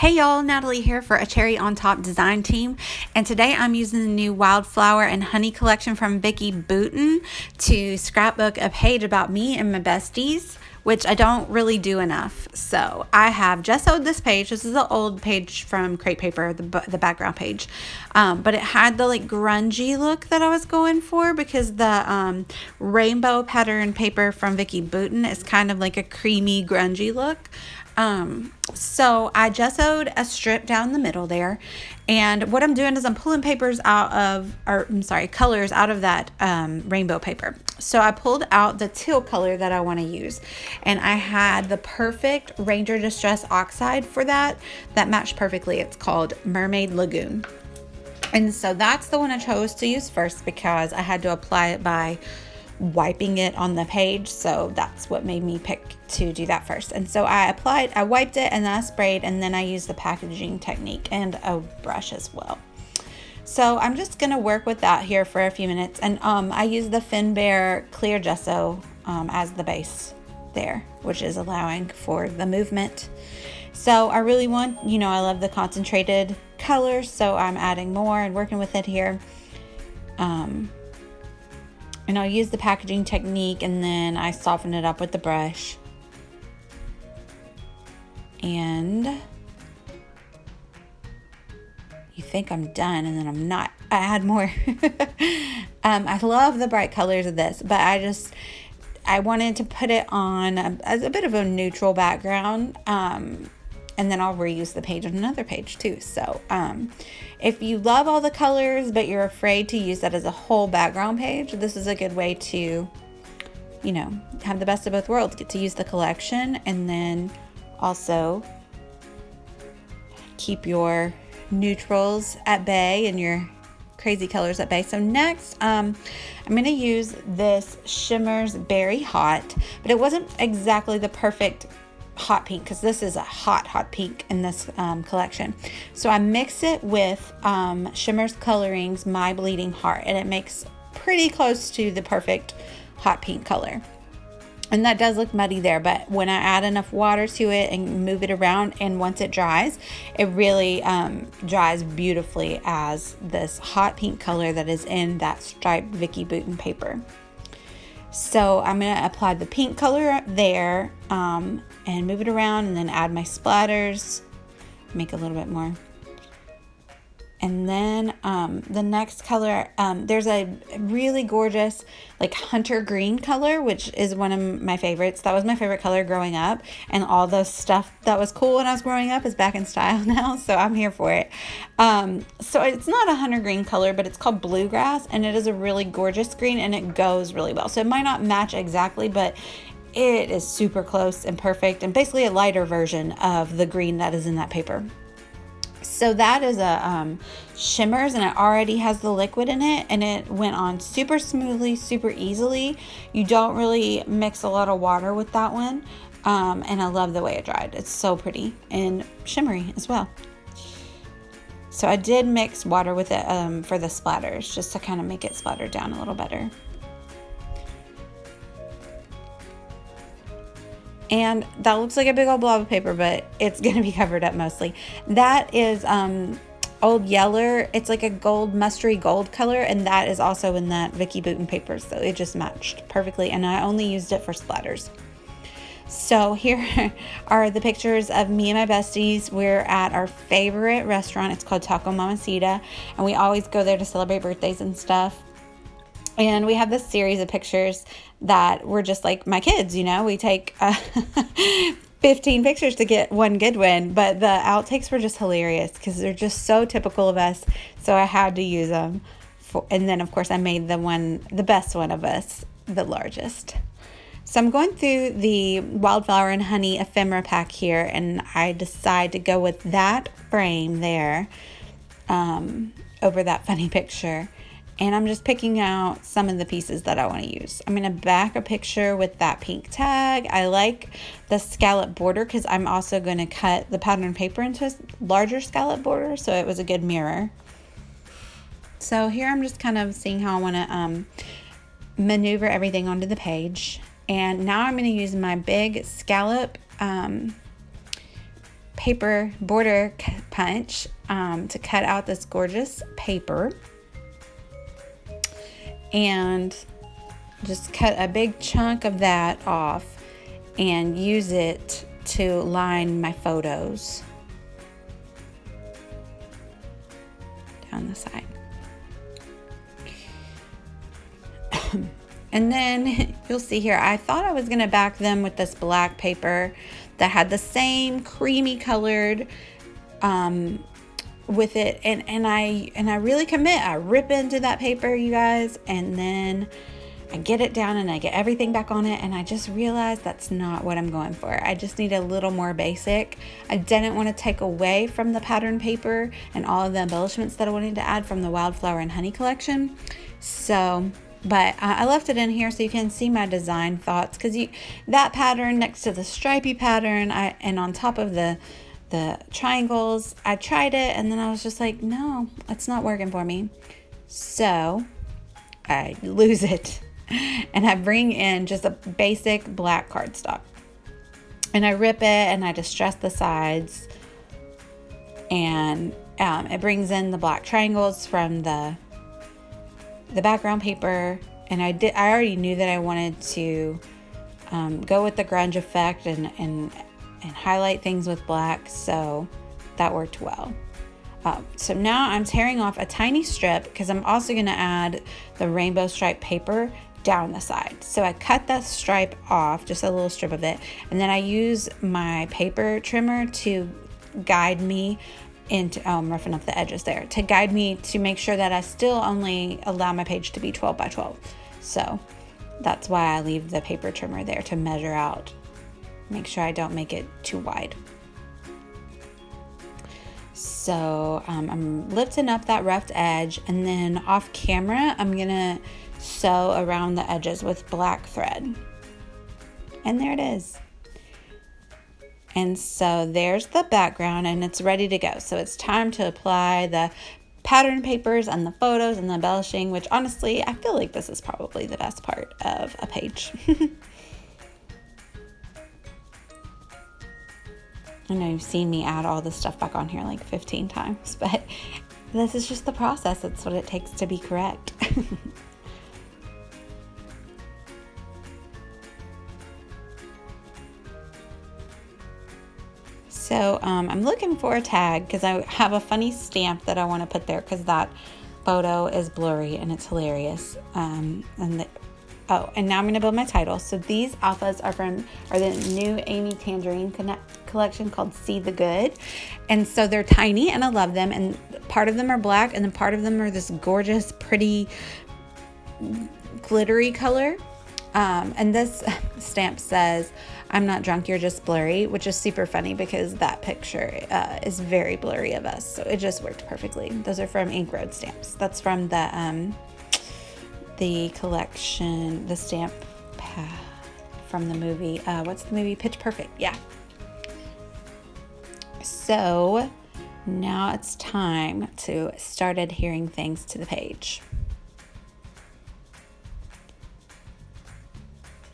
Hey y'all, Natalie here for a Cherry on Top design team, and today I'm using the new Wildflower and Honey collection from Vicki Boutin to scrapbook a page about me and my besties, which I don't really do enough. So I have gessoed this page. This is an old page from Crate Paper, the background page, but it had the like grungy look that I was going for because the rainbow pattern paper from Vicki Boutin is kind of like a creamy grungy look. So I gessoed a strip down the middle there, and what I'm doing is I'm pulling colors out of that rainbow paper. So I pulled out the teal color that I want to use, and I had the perfect Ranger Distress Oxide for that matched perfectly. It's called Mermaid Lagoon, and so that's the one I chose to use first because I had to apply it by wiping it on the page, so that's what made me pick to do that first. And so I wiped it, and then I sprayed, and then I used the packaging technique and a brush as well. So I'm just gonna work with that here for a few minutes, and I use the Finbear clear gesso as the base there, which is allowing for the movement. So I really want, I love the concentrated colors, so I'm adding more and working with it here. And I'll use the packaging technique, and then I soften it up with the brush. And you think I'm done, and then I'm not. I add more. I love the bright colors of this, but I wanted to put it on as a bit of a neutral background. And then I'll reuse the page on another page too. So if you love all the colors but you're afraid to use that as a whole background page, this is a good way to, have the best of both worlds. Get to use the collection and then also keep your neutrals at bay and your crazy colors at bay. So next, I'm going to use this Shimmer's Berry Hot, but it wasn't exactly the perfect hot pink because this is a hot pink in this collection. So I mix it with Shimmer's Coloring's My Bleeding Heart, and it makes pretty close to the perfect hot pink color. And that does look muddy there, but when I add enough water to it and move it around, and once it dries, it really dries beautifully as this hot pink color that is in that striped Vicki Boutin paper. So I'm going to apply the pink color there and move it around, and then add my splatters, make a little bit more. And then the next color, there's a really gorgeous like hunter green color, which is one of my favorites. That was my favorite color growing up, and all the stuff that was cool when I was growing up is back in style now, so I'm here for it. So it's not a hunter green color, but it's called Bluegrass, and it is a really gorgeous green, and it goes really well. So it might not match exactly, but it is super close and perfect, and basically a lighter version of the green that is in that paper. So that is a Shimmers, and it already has the liquid in it, and it went on super smoothly, super easily. You don't really mix a lot of water with that one, and I love the way it dried. It's so pretty and shimmery as well. So I did mix water with it for the splatters, just to kind of make it splatter down a little better. And that looks like a big old blob of paper, but it's going to be covered up mostly. That is Old Yeller. It's like a mustardy gold color, and that is also in that Vicki Boutin paper, so it just matched perfectly, and I only used it for splatters. So here are the pictures of me and my besties. We're at our favorite restaurant. It's called Taco Mamacita, and we always go there to celebrate birthdays and stuff. And we have this series of pictures that were just like my kids, we take 15 pictures to get one good one, but the outtakes were just hilarious because they're just so typical of us, so I had to use them. And then, of course, I made the best one of us, the largest. So I'm going through the Wildflower and Honey ephemera pack here, and I decide to go with that frame there over that funny picture. And I'm just picking out some of the pieces that I want to use. I'm going to back a picture with that pink tag. I like the scallop border because I'm also going to cut the pattern paper into a larger scallop border, so it was a good mirror. So here I'm just kind of seeing how I want to maneuver everything onto the page. And now I'm going to use my big scallop paper border punch to cut out this gorgeous paper, and just cut a big chunk of that off and use it to line my photos down the side. And then you'll see here, I thought I was going to back them with this black paper that had the same creamy colored with it, and I really commit. I rip into that paper, you guys, and then I get it down and I get everything back on it, and I just realized that's not what I'm going for. I just need a little more basic. I didn't want to take away from the pattern paper and all of the embellishments that I wanted to add from the Wildflower and Honey collection. So, but I left it in here so you can see my design thoughts, because that pattern next to the stripy pattern, and on top of the triangles, I tried it and then I was just like, no, it's not working for me. So I lose it and I bring in just a basic black cardstock, and I rip it and I distress the sides, and it brings in the black triangles from the background paper. And I already knew that I wanted to go with the grunge effect and highlight things with black, so that worked well. So now I'm tearing off a tiny strip, because I'm also going to add the rainbow stripe paper down the side. So I cut that stripe off, just a little strip of it, and then I use my paper trimmer to guide me into, I'm roughing up the edges there, to guide me to make sure that I still only allow my page to be 12 by 12. So that's why I leave the paper trimmer there to measure out, make sure I don't make it too wide. So I'm lifting up that roughed edge, and then off camera I'm gonna sew around the edges with black thread, and there it is. And so there's the background, and it's ready to go. So it's time to apply the pattern papers and the photos and the embellishing, which honestly I feel like this is probably the best part of a page. I know you've seen me add all this stuff back on here like 15 times, but this is just the process. It's what it takes to be correct. So I'm looking for a tag, because I have a funny stamp that I want to put there, because that photo is blurry and it's hilarious. And now I'm going to build my title. So these alphas are the new Amy Tangerine collection called See the Good. And so they're tiny and I love them. And part of them are black and then part of them are this gorgeous, pretty, glittery color. And this stamp says, "I'm not drunk, you're just blurry," which is super funny because that picture is very blurry of us. So it just worked perfectly. Those are from Ink Road stamps. That's from the collection, the stamp from the movie. What's the movie? Pitch Perfect. Yeah. So now it's time to start adhering things to the page.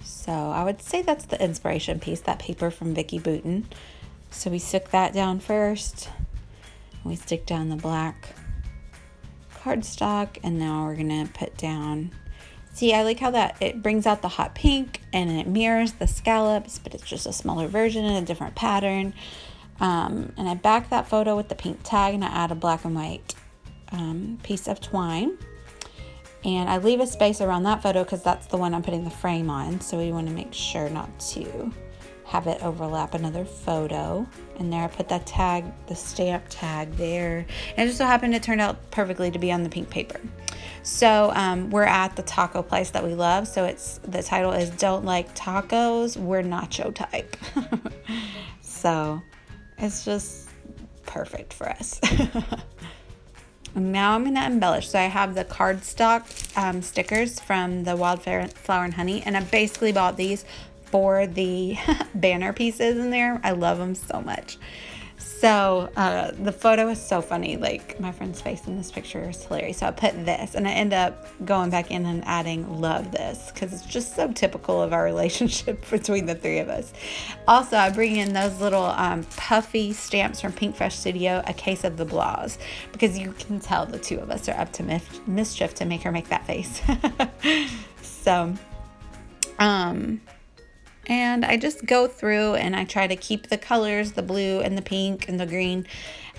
So I would say that's the inspiration piece, that paper from Vicki Boutin. So we stick that down first. We stick down the black cardstock, and now we're gonna put down, see, I like how that it brings out the hot pink and it mirrors the scallops, but it's just a smaller version and a different pattern. And I back that photo with the pink tag, and I add a black and white piece of twine. And I leave a space around that photo because that's the one I'm putting the frame on. So we want to make sure not to have it overlap another photo. And there I put that tag, the stamp tag there. And it just so happened it turned out perfectly to be on the pink paper. So we're at the taco place that we love. So the title is "Don't Like Tacos, We're Nacho Type." So it's just perfect for us. Now I'm going to embellish. So I have the cardstock stickers from the Wildflower and Honey, and I basically bought these for the banner pieces in there. I love them so much. So the photo is so funny. Like, my friend's face in this picture is hilarious. So I put this, and I end up going back in and adding "love this" because it's just so typical of our relationship between the three of us. Also, I bring in those little puffy stamps from Pink Fresh Studio, a case of the Blahs, because you can tell the two of us are up to mischief to make her make that face. So, and I just go through and I try to keep the colors, the blue and the pink and the green,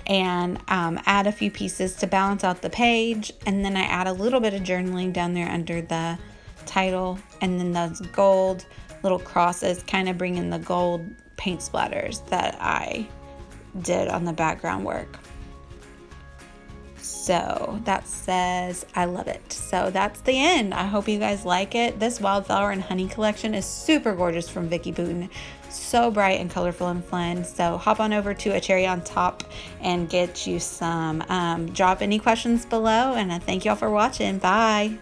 and add a few pieces to balance out the page. And then I add a little bit of journaling down there under the title. And then those gold little crosses kind of bring in the gold paint splatters that I did on the background work. So that says, I love it. So that's the end. I hope you guys like it. This Wildflower and Honey collection is super gorgeous from Vicki Boutin. So bright and colorful and fun. So hop on over to A Cherry on Top and get you some. Drop any questions below. And I thank y'all for watching. Bye.